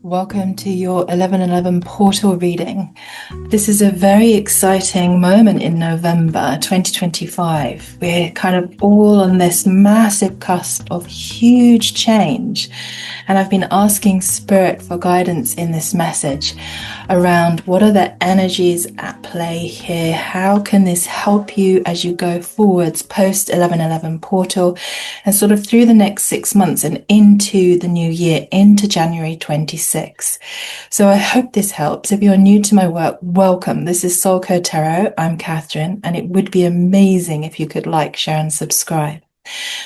Welcome to your 1111 portal reading. This is a very exciting moment in November 2025. We're kind of all on this massive cusp of huge change. And I've been asking Spirit for guidance in this message around what are the energies at play here? How can this help you as you go forwards post 1111 portal and sort of through the next 6 months and into the new year, into January 26? So I hope this helps. If you're new to my work, welcome. This is Soul Code Tarot. I'm Catherine, and it would be amazing if you could like, share, and subscribe.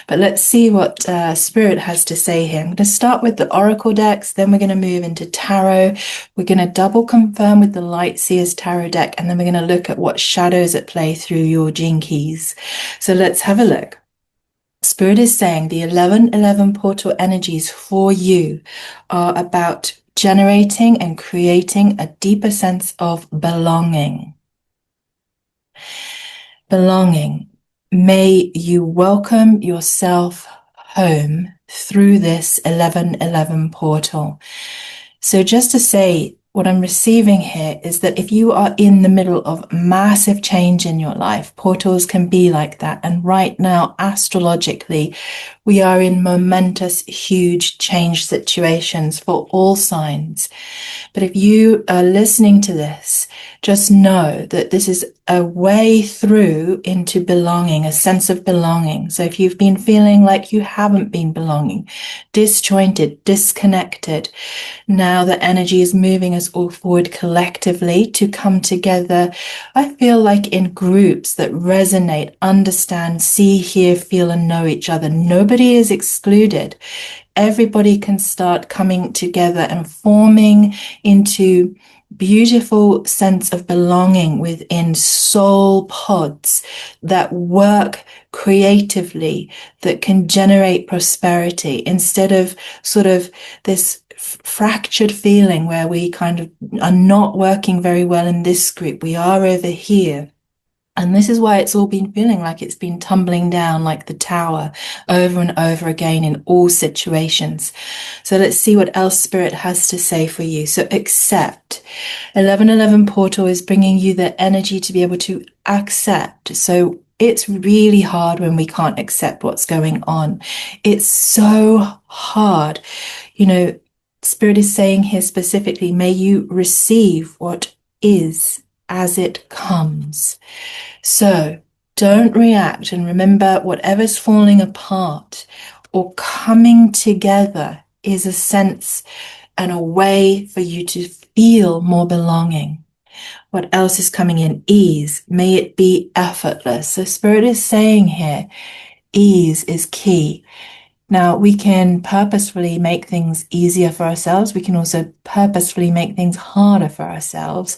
But let's see what Spirit has to say here. I'm going to start with the Oracle decks, then we're going to move into Tarot. We're going to double confirm with the Light Seers Tarot deck, and then we're going to look at what shadows at play through your gene keys. So let's have a look. Spirit is saying the 1111 portal energies for you are about generating and creating a deeper sense of belonging. Belonging. May you welcome yourself home through this 1111 portal. So just to say, what I'm receiving here is that if you are in the middle of massive change in your life, portals can be like that. And right now, astrologically, we are in momentous, huge change situations for all signs. But if you are listening to this, just know that this is a way through into belonging, a sense of belonging. So if you've been feeling like you haven't been belonging, disjointed, disconnected, now the energy is moving us all forward collectively to come together. I feel like in groups that resonate, understand, see, hear, feel, and know each other. Nobody is excluded. Everybody can start coming together and forming into beautiful sense of belonging within soul pods that work creatively, that can generate prosperity instead of sort of this fractured feeling where we kind of are not working very well in this group. We are over here. And this is why it's all been feeling like it's been tumbling down like the tower over and over again in all situations. So let's see what else Spirit has to say for you. So accept. 1111 portal is bringing you the energy to be able to accept. So it's really hard when we can't accept what's going on. It's so hard. You know, Spirit is saying here specifically, may you receive what is as it comes. So don't react, and remember, whatever's falling apart or coming together is a sense and a way for you to feel more belonging. What else is coming in? Ease. May it be effortless. So Spirit is saying here, ease is key. Now, we can purposefully make things easier for ourselves. We can also purposefully make things harder for ourselves.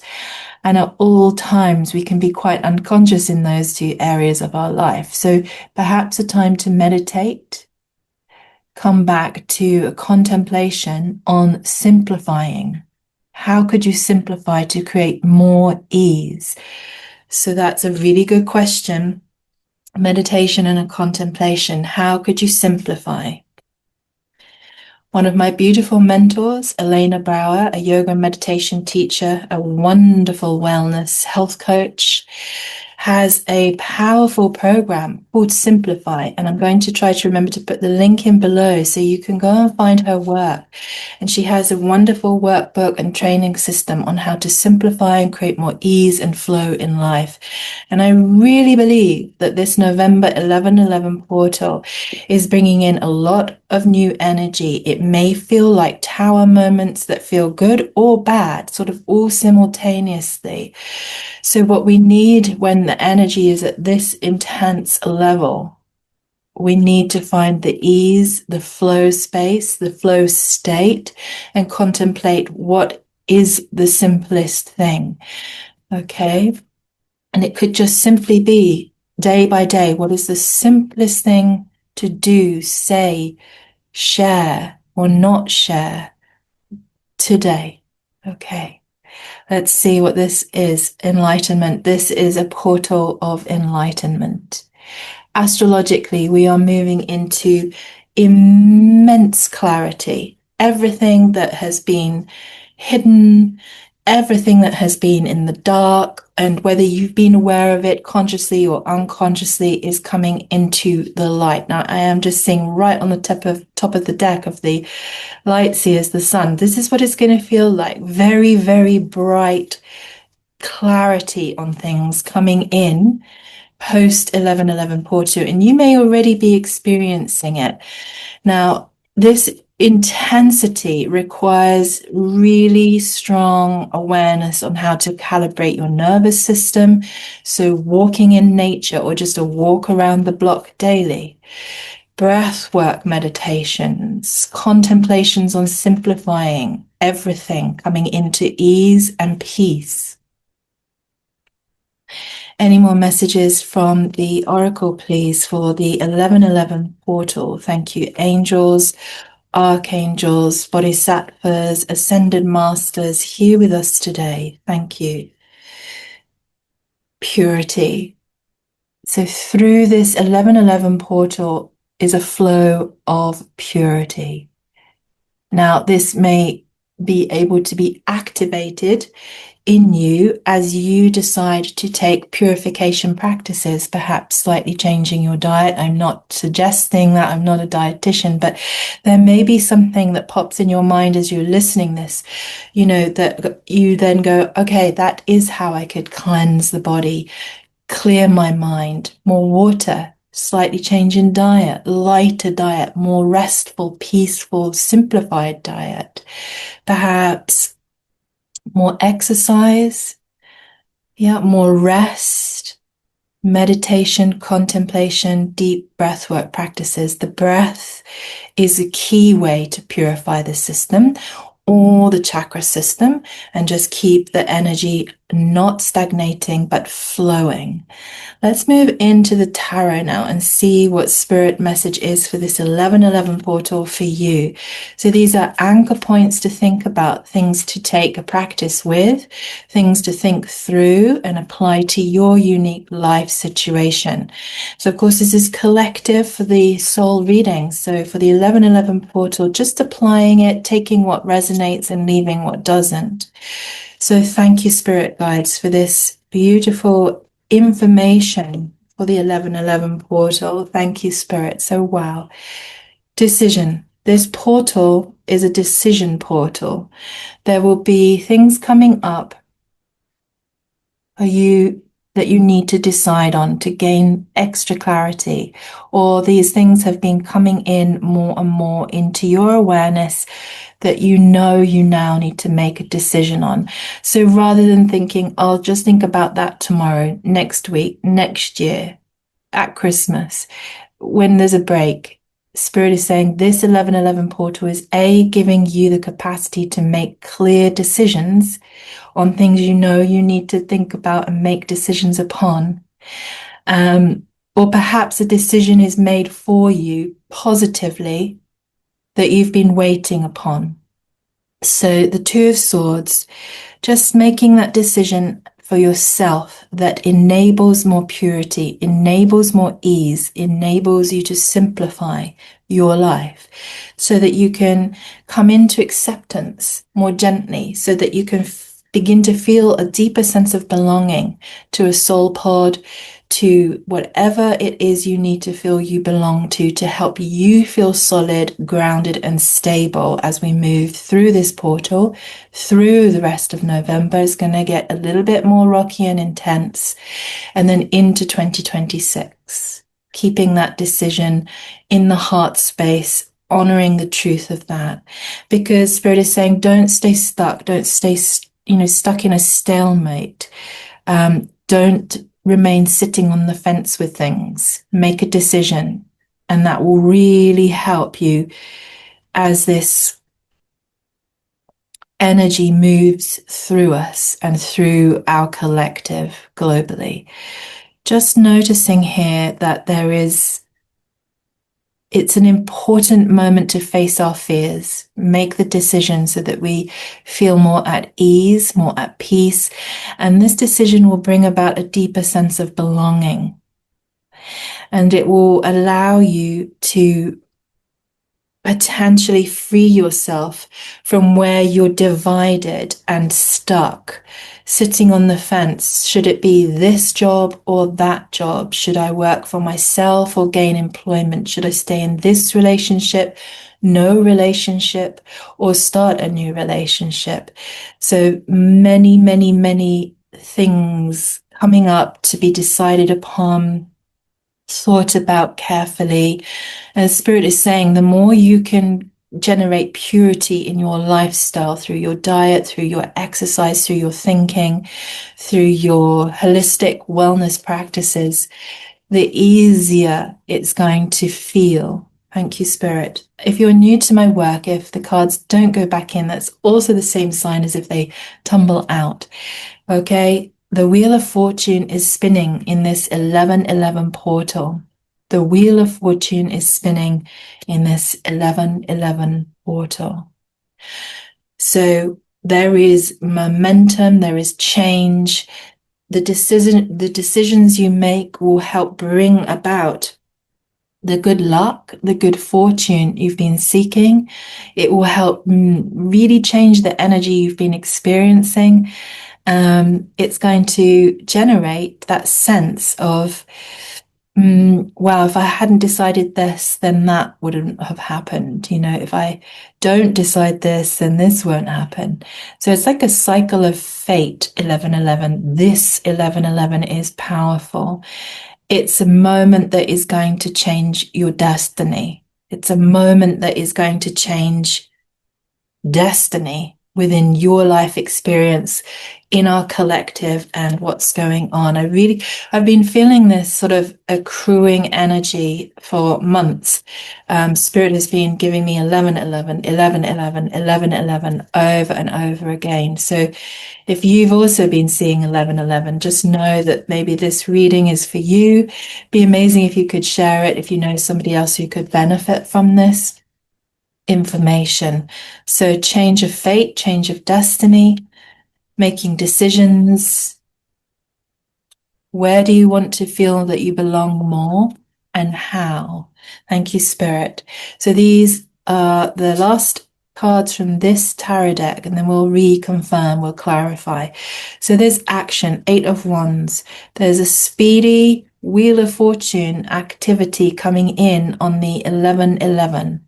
And at all times, we can be quite unconscious in those two areas of our life. So perhaps a time to meditate, come back to a contemplation on simplifying. How could you simplify to create more ease? So that's a really good question. Meditation and a contemplation. How could you simplify? One of my beautiful mentors, Elena Brower, a yoga and meditation teacher, a wonderful wellness health coach, has a powerful program called Simplify. And I'm going to try to remember to put the link in below so you can go and find her work. And she has a wonderful workbook and training system on how to simplify and create more ease and flow in life. And I really believe that this November 1111 portal is bringing in a lot of new energy. It may feel like tower moments that feel good or bad, sort of all simultaneously. So what we need when the energy is at this intense level, we need to find the ease, the flow space, the flow state, and contemplate what is the simplest thing. Okay? And it could just simply be day by day, what is the simplest thing to do, say, share, or not share today? Okay. Let's see what this is. Enlightenment. This is a portal of enlightenment. Astrologically, we are moving into immense clarity. everything that has been hidden, everything that has been in the dark, and whether you've been aware of it consciously or unconsciously, is coming into the light. Now, I am just seeing right on the top of the deck of the light seers, the sun. This is what it's going to feel like. Very, very bright clarity on things coming in post 11:11 portal, and you may already be experiencing it. Now, this intensity requires really strong awareness on how to calibrate your nervous system. So walking in nature or just a walk around the block daily, breath work meditations, contemplations on simplifying everything, coming into ease and peace. Any more messages from the Oracle, please, for the 11:11 portal? Thank you, angels, archangels, bodhisattvas, ascended masters here with us today. Thank you. Purity. So through this 11:11 portal is a flow of purity. Now, this may be able to be activated in you as you decide to take purification practices, perhaps slightly changing your diet. I'm not suggesting that, I'm not a dietitian, but there may be something that pops in your mind as you're listening this, that you then go, okay, that is how I could cleanse the body, clear my mind, more water, slightly change in diet, lighter diet, more restful, peaceful, simplified diet, perhaps more exercise, more rest, meditation, contemplation, deep breathwork practices. The breath is a key way to purify the system or the chakra system and just keep the energy not stagnating but flowing. Let's move into the tarot now and see what spirit message is for this 11:11 portal for you. So these are anchor points to think about, things to take a practice with, things to think through and apply to your unique life situation. So of course, this is collective for the soul reading. So for the 11:11 portal, just applying it, taking what resonates and leaving what doesn't. So thank you, spirit guides, for this beautiful information for the 11:11 portal. Thank you, spirit. So wow. Decision. This portal is a decision portal. There will be things coming up for you that you need to decide on to gain extra clarity, or these things have been coming in more and more into your awareness that you now need to make a decision on. So rather than thinking, I'll just think about that tomorrow, next week, next year, at Christmas, when there's a break, Spirit is saying this 11:11 portal is giving you the capacity to make clear decisions on things you need to think about and make decisions upon. Or perhaps a decision is made for you positively that you've been waiting upon. So the Two of Swords, just making that decision for yourself that enables more purity, enables more ease, enables you to simplify your life so that you can come into acceptance more gently, so that you can begin to feel a deeper sense of belonging to a soul pod, to whatever it is you need to feel you belong to help you feel solid, grounded, and stable as we move through this portal, through the rest of November. It's going to get a little bit more rocky and intense, and then into 2026, keeping that decision in the heart space, honoring the truth of that, because Spirit is saying, don't stay stuck, don't stay stuck in a stalemate. Don't remain sitting on the fence with things. Make a decision, and that will really help you as this energy moves through us and through our collective globally. Just noticing here that it's an important moment to face our fears, make the decision so that we feel more at ease, more at peace. And this decision will bring about a deeper sense of belonging. And it will allow you to potentially free yourself from where you're divided and stuck, sitting on the fence. Should it be this job or that job? Should I work for myself or gain employment? Should I stay in this relationship, no relationship, or start a new relationship? So many, many, many things coming up to be decided upon, thought about carefully. As Spirit is saying, the more you can generate purity in your lifestyle through your diet, through your exercise, through your thinking, through your holistic wellness practices, the easier it's going to feel. Thank you, Spirit. If you're new to my work, if the cards don't go back in, that's also the same sign as if they tumble out. Okay, the Wheel of Fortune is spinning in this 1111 portal. The Wheel of Fortune is spinning in this 1111 portal. So there is momentum, there is change. The decisions you make will help bring about the good luck, the good fortune you've been seeking. It will help really change the energy you've been experiencing. It's going to generate that sense of, wow, if I hadn't decided this, then that wouldn't have happened. You know, if I don't decide this, then this won't happen. So it's like a cycle of fate, 1111. This 1111 is powerful. It's a moment that is going to change your destiny. It's a moment that is going to change destiny within your life experience, in our collective, and what's going on. I've been feeling this sort of accruing energy for months. Spirit has been giving me 1111, 1111, 1111 over and over again. So if you've also been seeing 1111, just know that maybe this reading is for you. It'd be amazing if you could share it, if you know somebody else who could benefit from this information. So change of fate, change of destiny, making decisions. Where do you want to feel that you belong more, and how? Thank you, Spirit. So these are the last cards from this tarot deck, and then we'll reconfirm, we'll clarify. So there's action, 8 of Wands. There's a speedy Wheel of Fortune activity coming in on the 1111.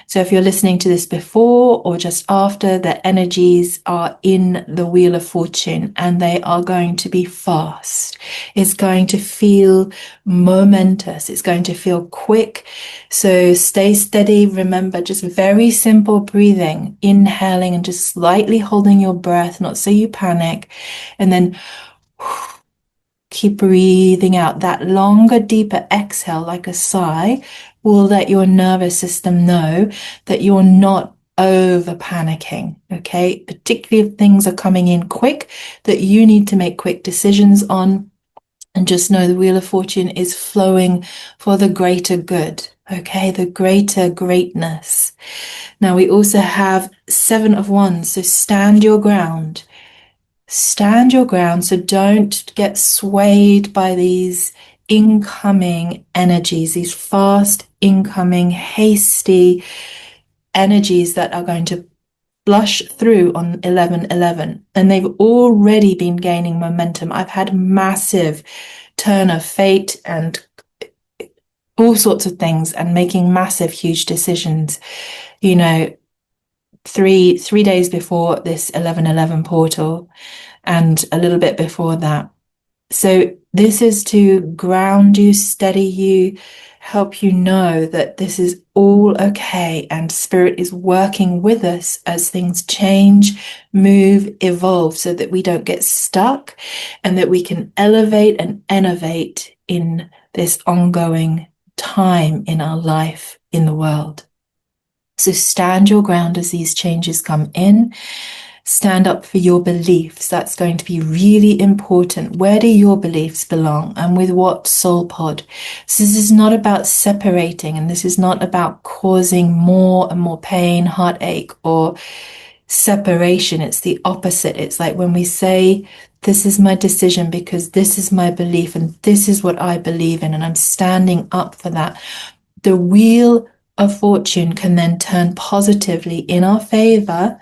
So if you're listening to this before or just after, the energies are in the Wheel of Fortune and they are going to be fast. It's going to feel momentous. It's going to feel quick. So stay steady. Remember, just very simple breathing, inhaling and just slightly holding your breath, not so you panic. And then keep breathing out. That longer, deeper exhale, like a sigh, will let your nervous system know that you're not over panicking, okay? Particularly if things are coming in quick that you need to make quick decisions on. And just know the Wheel of Fortune is flowing for the greater good, okay? The greater greatness. Now we also have 7 of Wands, so stand your ground. Stand your ground, so don't get swayed by these incoming energies, these fast incoming, hasty energies that are going to flush through on 1111. And they've already been gaining momentum. I've had massive turn of fate and all sorts of things, and making massive, huge decisions. You know, three days before this 1111 portal and a little bit before that. So this is to ground you, steady you, help you know that this is all okay, and Spirit is working with us as things change, move, evolve, so that we don't get stuck and that we can elevate and innovate in this ongoing time in our life, in the world. So stand your ground as these changes come in. Stand up for your beliefs. That's going to be really important. Where do your beliefs belong, and with what soul pod? So this is not about separating, and this is not about causing more and more pain, heartache, or separation. It's the opposite. It's like when we say, this is my decision because this is my belief and this is what I believe in, and I'm standing up for that. The Wheel of fortune can then turn positively in our favor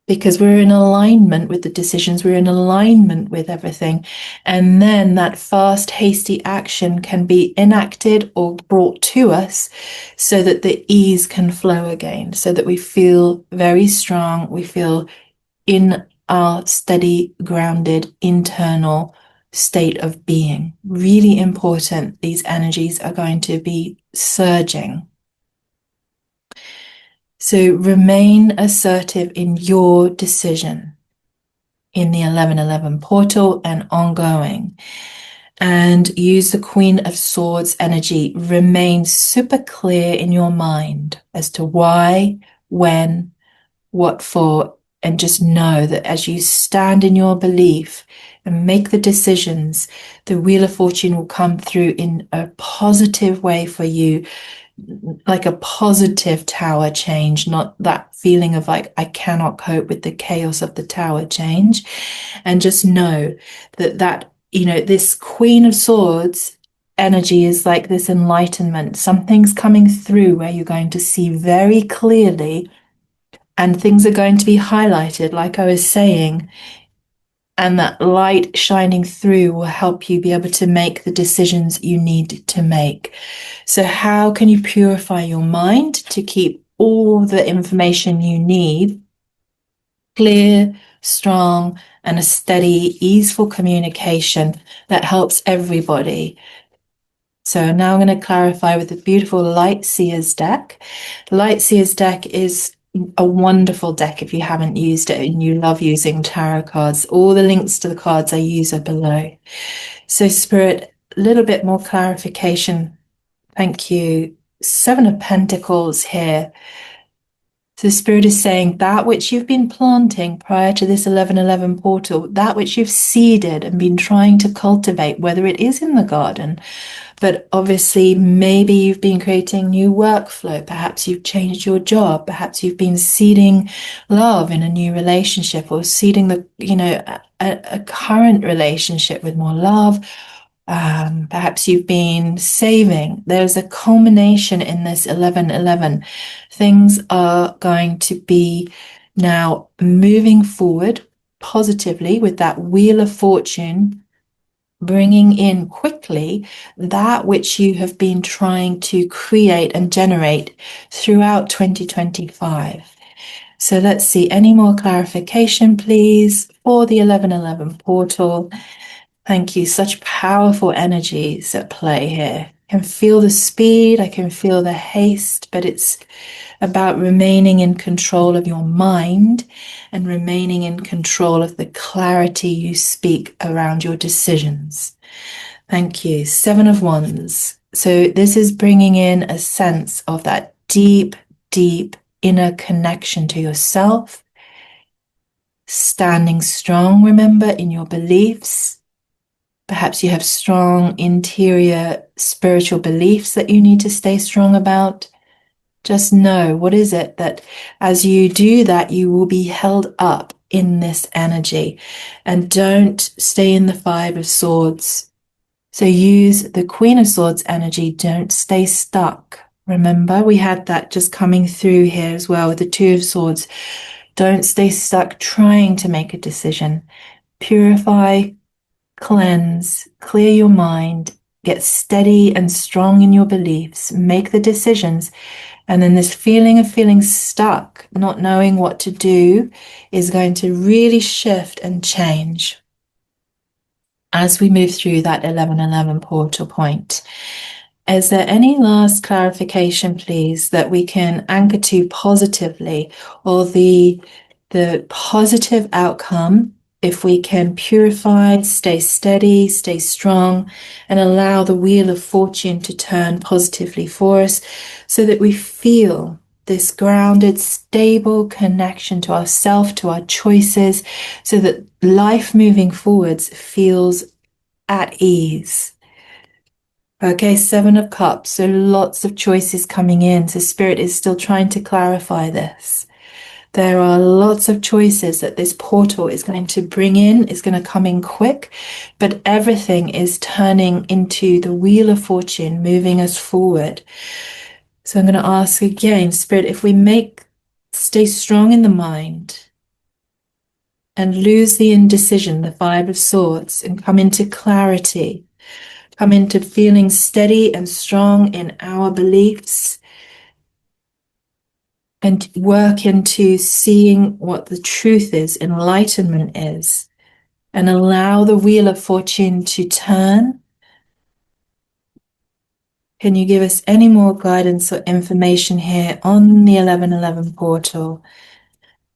because we're in alignment with the decisions, we're in alignment with everything. And then that fast, hasty action can be enacted or brought to us so that the ease can flow again, so that we feel very strong, we feel in our steady, grounded, internal state of being. Really important. These energies are going to be surging. So remain assertive in your decision in the 1111 portal and ongoing. And use the Queen of Swords energy. Remain super clear in your mind as to why, when, what for, and just know that as you stand in your belief and make the decisions, the Wheel of Fortune will come through in a positive way for you, like a positive tower change, not that feeling of like, I cannot cope with the chaos of the tower change. And just know that, this Queen of Swords energy is like this enlightenment. Something's coming through where you're going to see very clearly and things are going to be highlighted, like I was saying, and that light shining through will help you be able to make the decisions you need to make. So how can you purify your mind to keep all the information you need clear, strong, and a steady, easeful communication that helps everybody? So now I'm going to clarify with the beautiful Light Seers deck. Light Seers deck is a wonderful deck if you haven't used it and you love using tarot cards. All the links to the cards I use are below. So Spirit, a little bit more clarification. Thank you. Seven of Pentacles here. So the Spirit is saying that which you've been planting prior to this 1111 portal, that which you've seeded and been trying to cultivate, whether it is in the garden, but obviously maybe you've been creating new workflow, perhaps you've changed your job, perhaps you've been seeding love in a new relationship or seeding a current relationship with more love. Perhaps you've been saving. There's a culmination in this 1111. Things are going to be now moving forward positively with that Wheel of Fortune, bringing in quickly that which you have been trying to create and generate throughout 2025. So let's see, any more clarification, please, for the 1111 portal. Thank you. Such powerful energies at play here. I can feel the speed, I can feel the haste, but it's about remaining in control of your mind and remaining in control of the clarity you speak around your decisions. Thank you. Seven of Wands. So this is bringing in a sense of that deep, deep inner connection to yourself, standing strong, remember, in your beliefs. Perhaps you have strong interior spiritual beliefs that you need to stay strong about. Just know, what is it that as you do that, you will be held up in this energy. And don't stay in the Five of Swords. So use the Queen of Swords energy. Don't stay stuck. Remember, we had that just coming through here as well with the Two of Swords. Don't stay stuck trying to make a decision. Purify, cleanse, clear your mind, get steady and strong in your beliefs, make the decisions. And then this feeling of feeling stuck, not knowing what to do, is going to really shift and change as we move through that 1111 portal point. Is there any last clarification, please, that we can anchor to positively, or the positive outcome if we can purify, stay steady, stay strong, and allow the Wheel of Fortune to turn positively for us so that we feel this grounded, stable connection to ourselves, to our choices, so that life moving forwards feels at ease. Okay, Seven of Cups, so lots of choices coming in. So Spirit is still trying to clarify this. There are lots of choices that this portal is going to bring in, is going to come in quick, but everything is turning into the Wheel of Fortune, moving us forward. So I'm going to ask again, Spirit, if we stay strong in the mind and lose the indecision, the Five of Swords, and come into clarity, come into feeling steady and strong in our beliefs, and work into seeing what the truth is, enlightenment is, and allow the wheel of fortune to turn. Can you give us any more guidance or information here on the 1111 portal?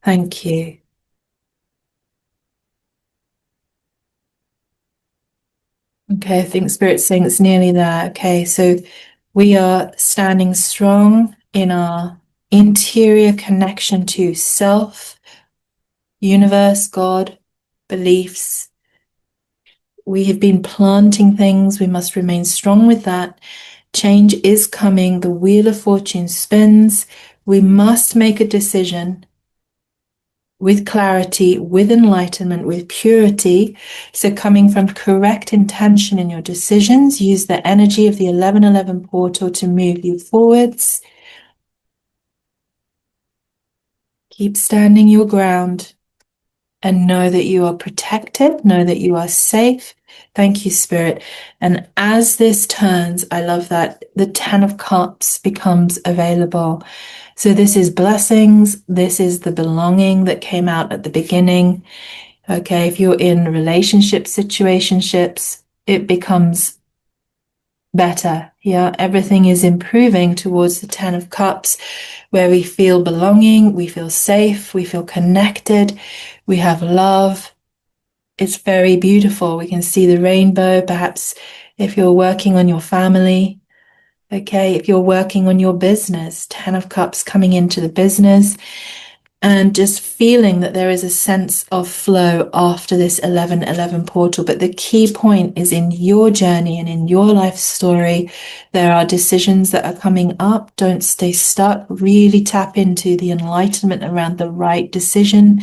Thank you. Okay, I think Spirit's saying it's nearly there. Okay, so we are standing strong in our interior connection to self, universe, God, beliefs. We have been planting things. We must remain strong with that. Change is coming. The wheel of fortune spins. We must make a decision with clarity, with enlightenment, with purity. So coming from correct intention in your decisions, use the energy of the 1111 portal to move you forwards. Keep standing your ground and know that you are protected, know that you are safe. Thank you, Spirit. And as this turns, I love that the 10 of Cups becomes available. So this is blessings. This is the belonging that came out at the beginning. Okay, if you're in relationships, situationships, it becomes better. Yeah, everything is improving towards the 10 of Cups, where we feel belonging, we feel safe, we feel connected, we have love. It's very beautiful. We can see the rainbow, perhaps if you're working on your family. Okay, if you're working on your business, 10 of Cups coming into the business, and just feeling that there is a sense of flow after this 1111 portal. But the key point is in your journey and in your life story, there are decisions that are coming up. Don't stay stuck. Really tap into the enlightenment around the right decision.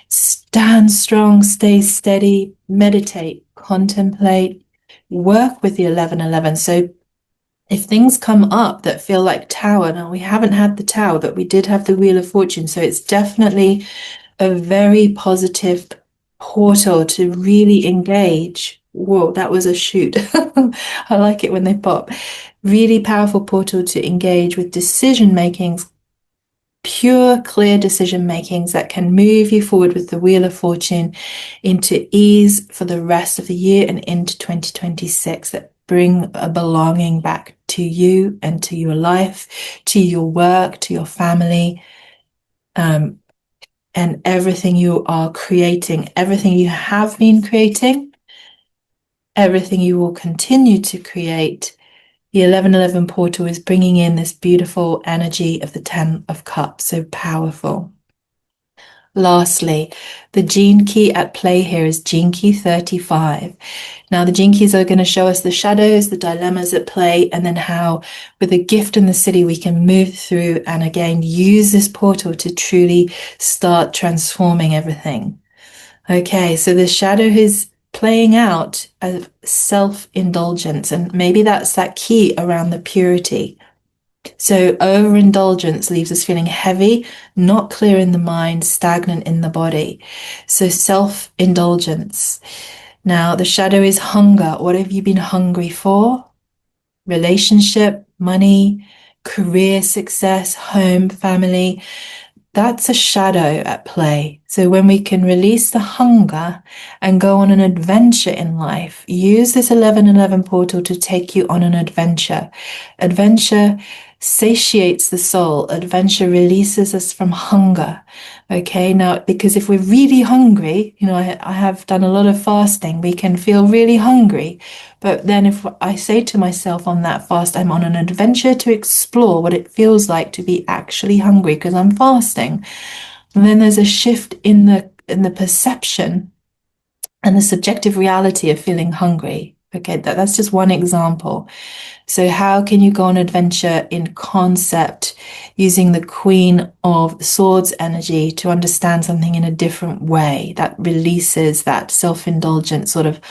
Stand strong, stay steady, meditate, contemplate, work with the 1111. So if things come up that feel like Tower, now we haven't had the Tower, but we did have the Wheel of Fortune. So it's definitely a very positive portal to really engage. Whoa, that was a shoot. I like it when they pop. Really powerful portal to engage with decision makings, pure, clear decision makings that can move you forward with the Wheel of Fortune into ease for the rest of the year and into 2026, that bring a belonging back to you and to your life, to your work, to your family, and everything you are creating, everything you have been creating, everything you will continue to create. The 1111 portal is bringing in this beautiful energy of the 10 of Cups, so powerful. Lastly, the gene key at play here is gene key 35. Now, the gene keys are going to show us the shadows, the dilemmas at play, and then how, with a gift in the city, we can move through and again use this portal to truly start transforming everything. Okay, so the shadow is playing out of self-indulgence, and maybe that's that key around the purity. So overindulgence leaves us feeling heavy, not clear in the mind, stagnant in the body. So self-indulgence. Now, the shadow is hunger. What have you been hungry for? Relationship, money, career success, home, family. That's a shadow at play. So when we can release the hunger and go on an adventure in life, use this 1111 portal to take you on an adventure. Adventure satiates the soul. Adventure releases us from hunger. Okay, now, because if we're really hungry, I have done a lot of fasting, we can feel really hungry. But then if I say to myself on that fast, I'm on an adventure to explore what it feels like to be actually hungry because I'm fasting. And then there's a shift in the perception and the subjective reality of feeling hungry. Okay, that's just one example. So how can you go on adventure in concept using the Queen of Swords energy to understand something in a different way that releases that self-indulgent sort of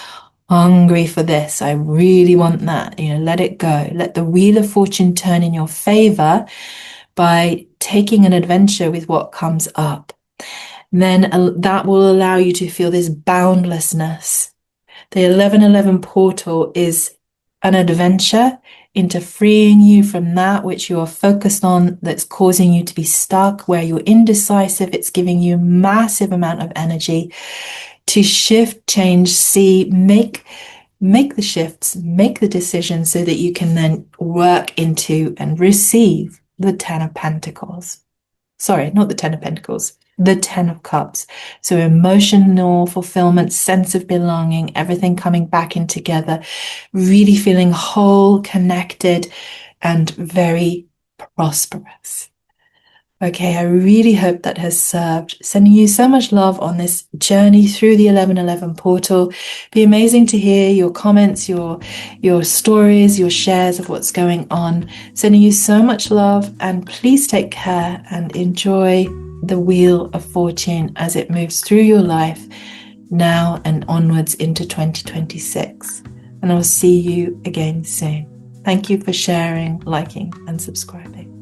hungry for this. I really want that. Let it go. Let the wheel of fortune turn in your favor by taking an adventure with what comes up. Then that will allow you to feel this boundlessness. The 1111 portal is an adventure into freeing you from that which you are focused on, that's causing you to be stuck, where you're indecisive. It's giving you a massive amount of energy to shift, change, see, make the shifts, make the decisions, so that you can then work into and receive the 10 of Pentacles. Sorry, not the 10 of Pentacles, the 10 of Cups. So emotional fulfillment, sense of belonging, everything coming back in together, really feeling whole, connected, and very prosperous. Okay, I really hope that has served. Sending you so much love on this journey through the 1111 portal. It'd be amazing to hear your comments, your stories, your shares of what's going on. Sending you so much love, and please take care and enjoy the Wheel of Fortune as it moves through your life now and onwards into 2026. And I'll see you again soon. Thank you for sharing, liking, and subscribing.